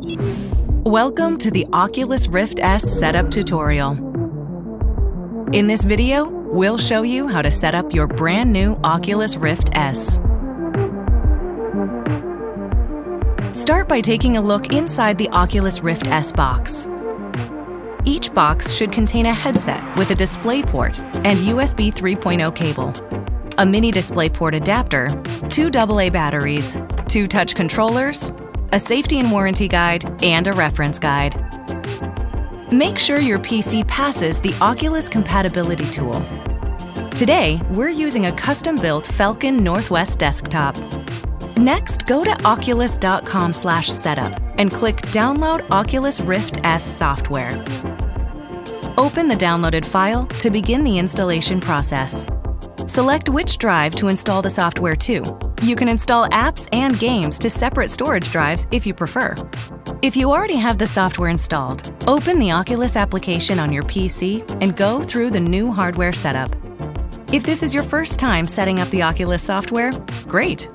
Welcome to the Oculus Rift S setup tutorial. In this video, we'll show you how to set up your brand new Oculus Rift S. Start by taking a look inside the Oculus Rift S box. Each box should contain a headset with a DisplayPort and USB 3.0 cable, a mini DisplayPort adapter, 2 AA batteries, 2 touch controllers, a safety and warranty guide, and a reference guide. Make sure your PC passes the Oculus compatibility tool. Today, we're using a custom-built Falcon Northwest desktop. Next, go to oculus.com/setup and click Download Oculus Rift S software. Open the downloaded file to begin the installation process. Select which drive to install the software to. You can install apps and games to separate storage drives if you prefer. If you already have the software installed, open the Oculus application on your PC and go through the new hardware setup. If this is your first time setting up the Oculus software, great!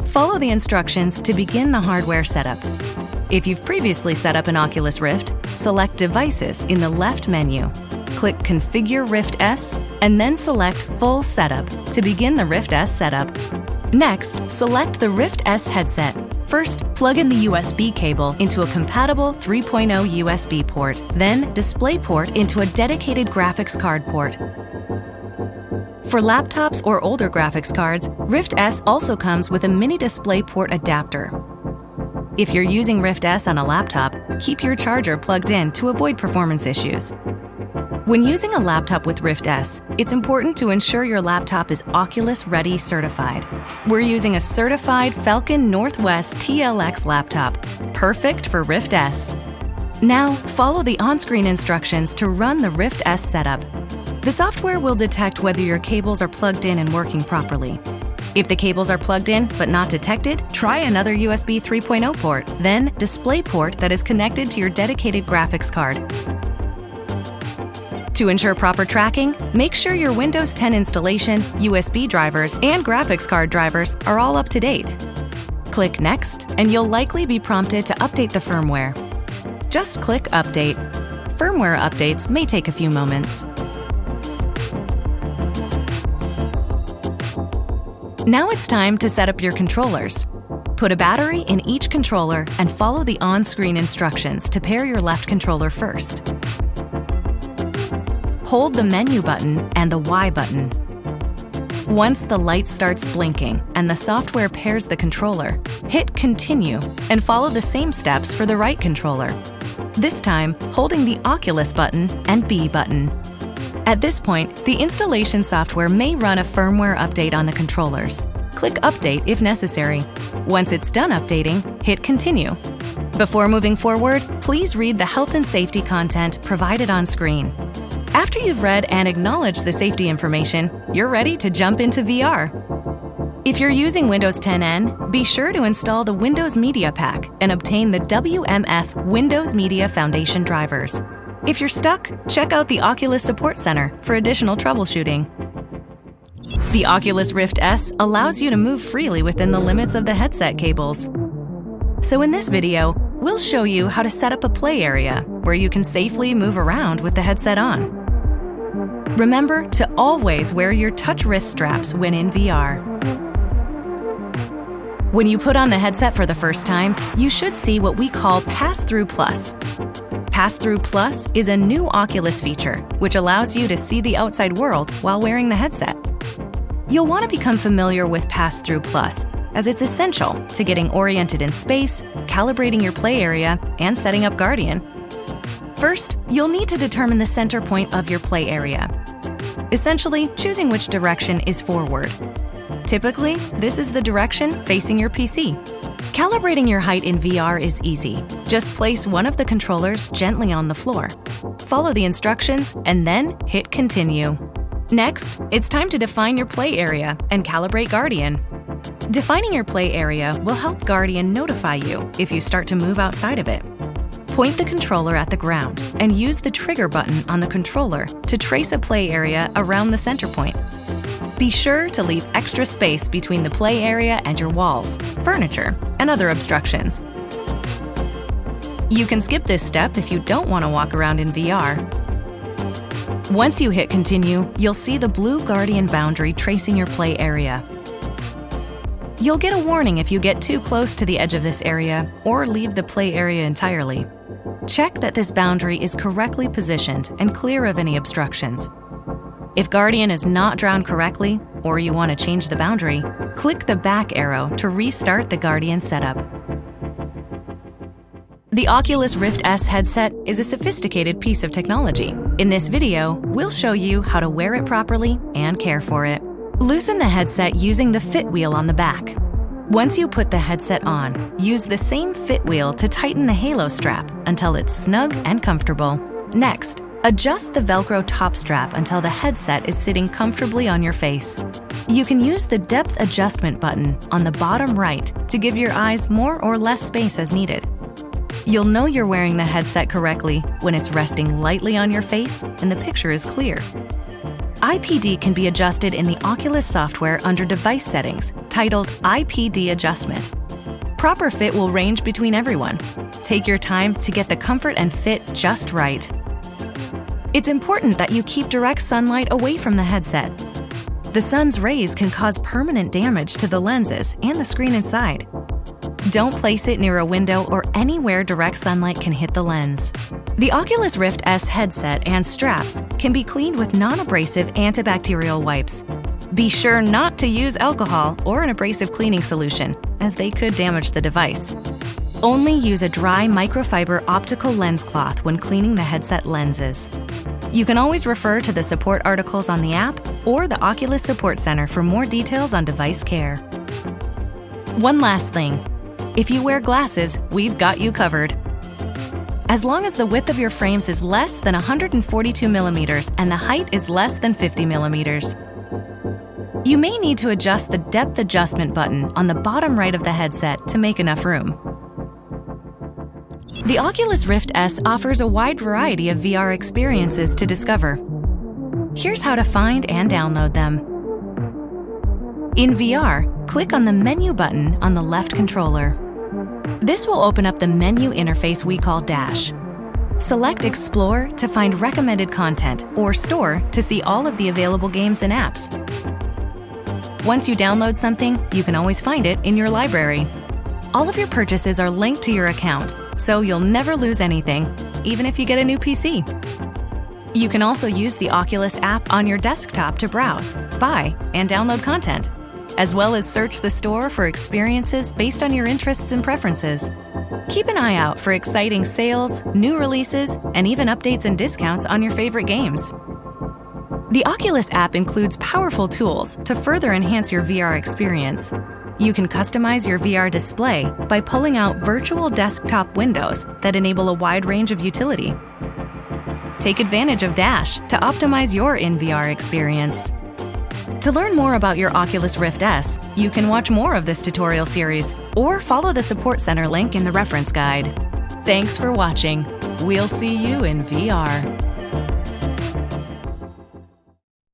Follow the instructions to begin the hardware setup. If you've previously set up an Oculus Rift, select Devices in the left menu. Click Configure Rift S and then select Full Setup to begin the Rift S setup. Next, select the Rift S headset. First, plug in the USB cable into a compatible 3.0 USB port, then DisplayPort into a dedicated graphics card port. For laptops or older graphics cards, Rift S also comes with a mini DisplayPort adapter. If you're using Rift S on a laptop, keep your charger plugged in to avoid performance issues. When using a laptop with Rift S, it's important to ensure your laptop is Oculus Ready certified. We're using a certified Falcon Northwest TLX laptop, perfect for Rift S. Now, follow the on-screen instructions to run the Rift S setup. The software will detect whether your cables are plugged in and working properly. If the cables are plugged in but not detected, try another USB 3.0 port, then DisplayPort that is connected to your dedicated graphics card. To ensure proper tracking, make sure your Windows 10 installation, USB drivers, and graphics card drivers are all up to date. Click Next, and you'll likely be prompted to update the firmware. Just click Update. Firmware updates may take a few moments. Now it's time to set up your controllers. Put a battery in each controller and follow the on-screen instructions to pair your left controller first. Hold the menu button and the Y button. Once the light starts blinking and the software pairs the controller, hit Continue and follow the same steps for the right controller. This time, holding the Oculus button and B button. At this point, the installation software may run a firmware update on the controllers. Click Update if necessary. Once it's done updating, hit Continue. Before moving forward, please read the health and safety content provided on screen. After you've read and acknowledged the safety information, you're ready to jump into VR. If you're using Windows 10N, be sure to install the Windows Media Pack and obtain the WMF Windows Media Foundation drivers. If you're stuck, check out the Oculus Support Center for additional troubleshooting. The Oculus Rift S allows you to move freely within the limits of the headset cables. So in this video, we'll show you how to set up a play area where you can safely move around with the headset on. Remember to always wear your touch wrist straps when in VR. When you put on the headset for the first time, you should see what we call Pass-Through Plus. Pass-Through Plus is a new Oculus feature which allows you to see the outside world while wearing the headset. You'll want to become familiar with Pass-Through Plus as it's essential to getting oriented in space, calibrating your play area, and setting up Guardian. First, you'll need to determine the center point of your play area. Essentially, choosing which direction is forward. Typically, this is the direction facing your PC. Calibrating your height in VR is easy. Just place one of the controllers gently on the floor. Follow the instructions and then hit Continue. Next, it's time to define your play area and calibrate Guardian. Defining your play area will help Guardian notify you if you start to move outside of it. Point the controller at the ground and use the trigger button on the controller to trace a play area around the center point. Be sure to leave extra space between the play area and your walls, furniture, and other obstructions. You can skip this step if you don't want to walk around in VR. Once you hit continue, you'll see the blue Guardian boundary tracing your play area. You'll get a warning if you get too close to the edge of this area or leave the play area entirely. Check that this boundary is correctly positioned and clear of any obstructions. If Guardian is not drawn correctly, or you want to change the boundary, click the back arrow to restart the Guardian setup. The Oculus Rift S headset is a sophisticated piece of technology. In this video, we'll show you how to wear it properly and care for it. Loosen the headset using the fit wheel on the back. Once you put the headset on, use the same fit wheel to tighten the halo strap until it's snug and comfortable. Next, adjust the Velcro top strap until the headset is sitting comfortably on your face. You can use the depth adjustment button on the bottom right to give your eyes more or less space as needed. You'll know you're wearing the headset correctly when it's resting lightly on your face and the picture is clear. IPD can be adjusted in the Oculus software under Device Settings, titled IPD Adjustment. Proper fit will range between everyone. Take your time to get the comfort and fit just right. It's important that you keep direct sunlight away from the headset. The sun's rays can cause permanent damage to the lenses and the screen inside. Don't place it near a window or anywhere direct sunlight can hit the lens. The Oculus Rift S headset and straps can be cleaned with non-abrasive antibacterial wipes. Be sure not to use alcohol or an abrasive cleaning solution, as they could damage the device. Only use a dry microfiber optical lens cloth when cleaning the headset lenses. You can always refer to the support articles on the app or the Oculus Support Center for more details on device care. One last thing. If you wear glasses, we've got you covered. As long as the width of your frames is less than 142 millimeters and the height is less than 50 millimeters. You may need to adjust the depth adjustment button on the bottom right of the headset to make enough room. The Oculus Rift S offers a wide variety of VR experiences to discover. Here's how to find and download them. In VR, click on the menu button on the left controller. This will open up the menu interface we call Dash. Select Explore to find recommended content or Store to see all of the available games and apps. Once you download something, you can always find it in your library. All of your purchases are linked to your account, so you'll never lose anything, even if you get a new PC. You can also use the Oculus app on your desktop to browse, buy, and download content, as well as search the store for experiences based on your interests and preferences. Keep an eye out for exciting sales, new releases, and even updates and discounts on your favorite games. The Oculus app includes powerful tools to further enhance your VR experience. You can customize your VR display by pulling out virtual desktop windows that enable a wide range of utility. Take advantage of Dash to optimize your in-VR experience. To learn more about your Oculus Rift S, you can watch more of this tutorial series or follow the Support Center link in the reference guide. Thanks for watching. We'll see you in VR.